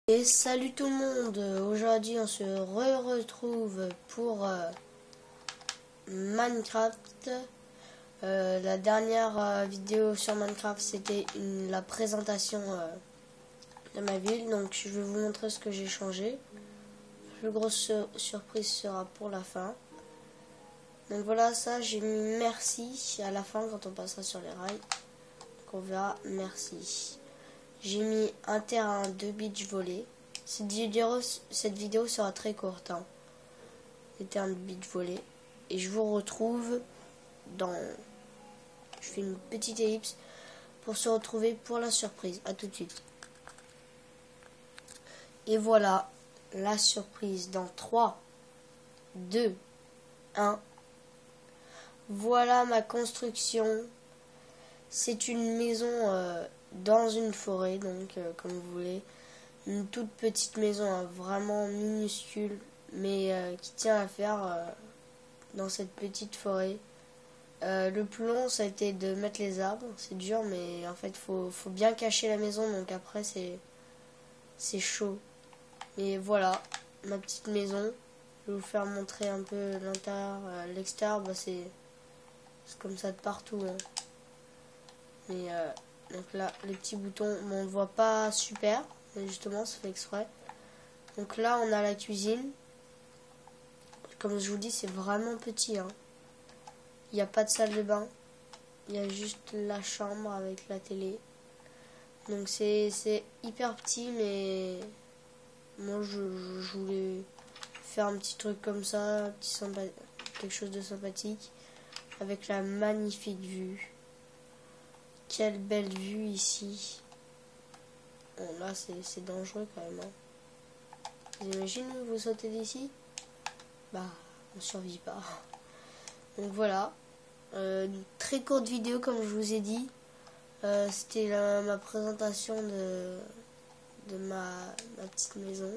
Et salut tout le monde, aujourd'hui on se retrouve pour Minecraft. La dernière vidéo sur Minecraft c'était la présentation de ma ville, donc je vais vous montrer ce que j'ai changé. La plus grosse surprise sera pour la fin. Donc voilà, ça j'ai mis merci à la fin quand on passera sur les rails. Donc on verra merci. J'ai mis un terrain de beach volley. Cette vidéo sera très courte. Les terrains de beach volley. Et je vous retrouve dans... Je fais une petite ellipse pour se retrouver pour la surprise. A tout de suite. Et voilà la surprise dans 3, 2, 1. Voilà ma construction. C'est une maison... dans une forêt, donc comme vous voulez, une toute petite maison, vraiment minuscule, mais qui tient à faire dans cette petite forêt. Le plus long, ça a été de mettre les arbres, c'est dur, mais en fait faut bien cacher la maison, donc après c'est chaud. Et voilà ma petite maison. Je vais vous faire montrer un peu l'intérieur, l'extérieur, c'est comme ça de partout, mais donc là, les petits boutons, on ne voit pas super, mais justement, ça fait exprès. Donc là, on a la cuisine. Comme je vous dis, c'est vraiment petit. Il n'y a pas de salle de bain. Il y a juste la chambre avec la télé. Donc c'est hyper petit, mais moi, je voulais faire un petit truc comme ça, quelque chose de sympathique, avec la magnifique vue. Quelle belle vue ici. Bon, là c'est dangereux quand même. Vous imaginez vous sautez d'ici? Bah on survit pas. Donc voilà. Une très courte vidéo comme je vous ai dit. C'était ma présentation de ma petite maison.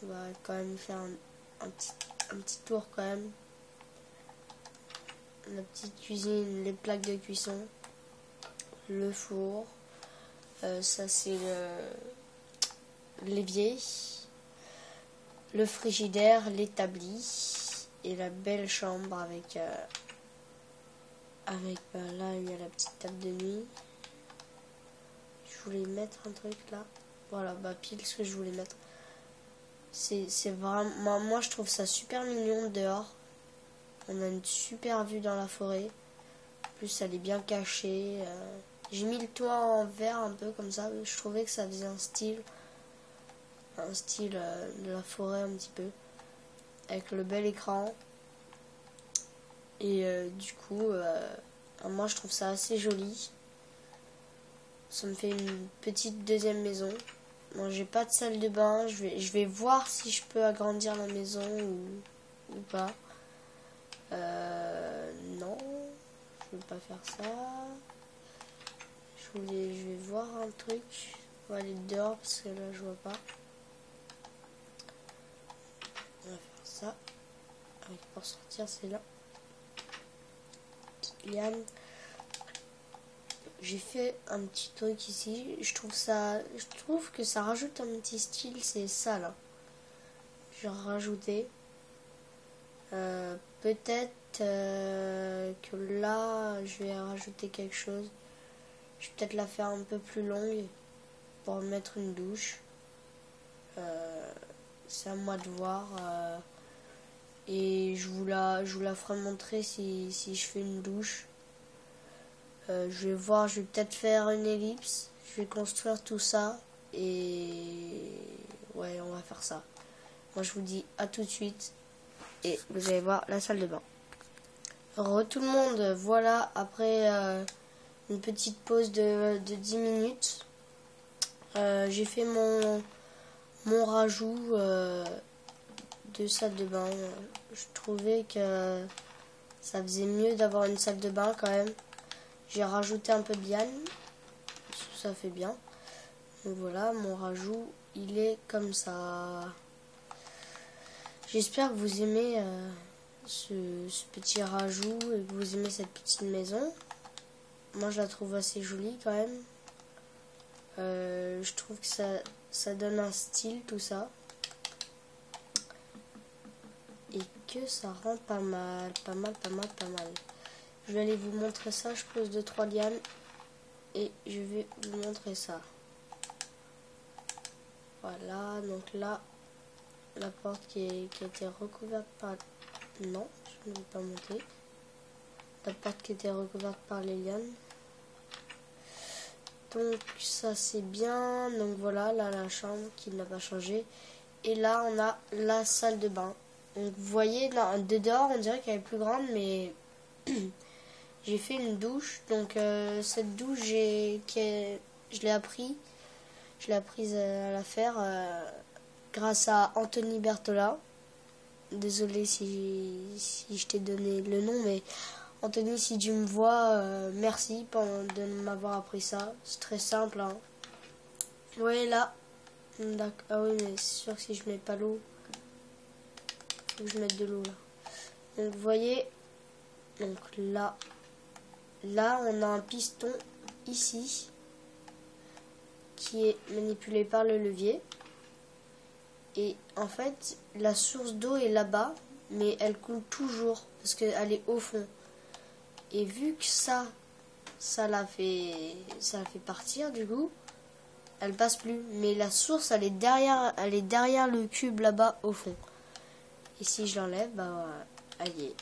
On va quand même faire un petit tour quand même. La petite cuisine, les plaques de cuisson. Le four, ça c'est l'évier, le frigidaire, l'établi et la belle chambre avec là il y a la petite table de nuit. Je voulais mettre un truc là, voilà, pile ce que je voulais mettre. C'est vraiment, moi je trouve ça super mignon dehors. On a une super vue dans la forêt. En plus elle est bien cachée. J'ai mis le toit en verre un peu comme ça. Je trouvais que ça faisait un style de la forêt un petit peu. Avec le bel écran. Et du coup, moi je trouve ça assez joli. Ça me fait une petite deuxième maison. Bon, j'ai pas de salle de bain. Je vais voir si je peux agrandir la maison ou pas. Non, je veux pas faire ça. Je vais voir un truc. On va aller dehors parce que là je vois pas. On va faire ça. Pour sortir c'est là. Petite liane. J'ai fait un petit truc ici. Je trouve que ça rajoute un petit style. C'est ça là. J'ai rajouté. Peut-être que là je vais rajouter quelque chose. Je vais peut-être la faire un peu plus longue pour mettre une douche. C'est à moi de voir. Et je vous la ferai montrer si je fais une douche. Je vais voir, je vais peut-être faire une ellipse. Je vais construire tout ça. Et ouais, on va faire ça. Moi je vous dis à tout de suite. Et vous allez voir la salle de bain. Re tout le monde, voilà, après... une petite pause de 10 minutes. J'ai fait mon rajout de salle de bain. Je trouvais que ça faisait mieux d'avoir une salle de bain quand même. J'ai rajouté un peu de liane. Ça fait bien. Donc voilà, mon rajout, il est comme ça. J'espère que vous aimez ce petit rajout et que vous aimez cette petite maison. Moi je la trouve assez jolie quand même. Je trouve que ça donne un style tout ça. Et que ça rend pas mal. Je vais aller vous montrer ça. Je pose 2-3 lianes. Et je vais vous montrer ça. Voilà, donc là, la porte qui a été recouverte par... Non, je ne vais pas monter. La porte qui était recouverte par les lianes. Donc ça c'est bien. Donc voilà, là la chambre qui n'a pas changé. Et là on a la salle de bain. Donc vous voyez, là, de dehors on dirait qu'elle est plus grande, mais j'ai fait une douche. Donc cette douche, je l'ai apprise à la faire grâce à Anthony Bertola. Désolé si je t'ai donné le nom, mais Anthony, si tu me vois, merci de m'avoir appris ça. C'est très simple. Hein. Ouais, là. Ah oui, mais c'est sûr que si je mets pas l'eau, faut que je mette de l'eau là. Donc vous voyez, donc là, on a un piston ici qui est manipulé par le levier. Et en fait, la source d'eau est là-bas, mais elle coule toujours parce qu'elle est au fond. Et vu que ça la fait partir du coup, elle passe plus. Mais la source, elle est derrière le cube là-bas au fond. Et si je l'enlève, bah elle y est.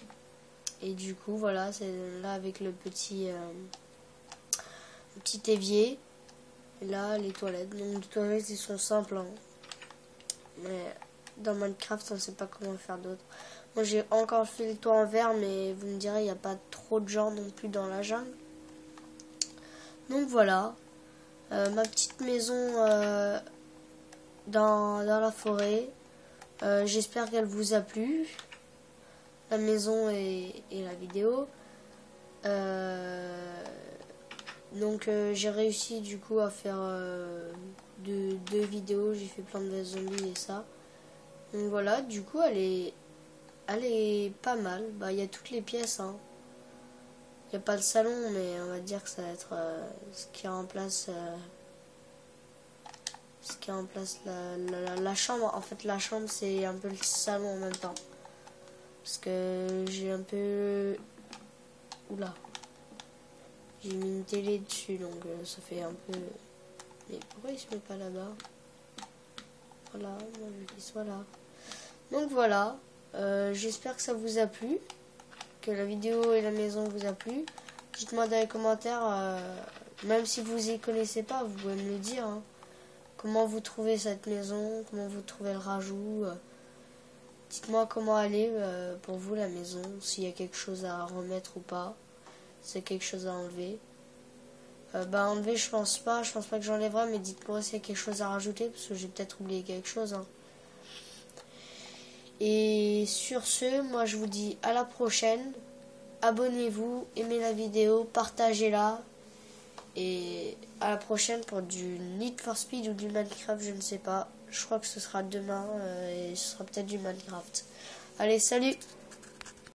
Et du coup, voilà, c'est là avec le petit évier. Et là, les toilettes. Donc les toilettes, ils sont simples. Hein. Mais dans Minecraft, on ne sait pas comment faire d'autre. Moi, j'ai encore fait le toit en verre, mais vous me direz, il n'y a pas trop de gens non plus dans la jungle. Donc voilà, ma petite maison dans la forêt. J'espère qu'elle vous a plu, la maison et la vidéo. Donc j'ai réussi du coup à faire deux vidéos. J'ai fait plein de zombies et ça. Donc voilà, du coup elle est pas mal. Bah il y a toutes les pièces. Hein. Il n'y a pas le salon, mais on va dire que ça va être ce qui remplace la chambre. En fait, la chambre c'est un peu le salon en même temps. Parce que j'ai un peu... Oula. J'ai mis une télé dessus, donc ça fait un peu... Mais pourquoi il se met pas là-bas? Voilà, moi je dis voilà. Donc voilà, j'espère que ça vous a plu, que la vidéo et la maison vous a plu. Dites-moi dans les commentaires, même si vous y connaissez pas, vous pouvez me le dire. Hein. Comment vous trouvez cette maison, comment vous trouvez le rajout. Dites-moi comment elle est pour vous la maison, s'il y a quelque chose à remettre ou pas. C'est quelque chose à enlever. Enlever, je pense pas que j'enlèverai, mais dites-moi s'il y a quelque chose à rajouter, parce que j'ai peut-être oublié quelque chose. Hein. Et sur ce, moi je vous dis à la prochaine. Abonnez-vous, aimez la vidéo, partagez-la. Et à la prochaine pour du Need for Speed ou du Minecraft, je ne sais pas. Je crois que ce sera demain et ce sera peut-être du Minecraft. Allez, salut!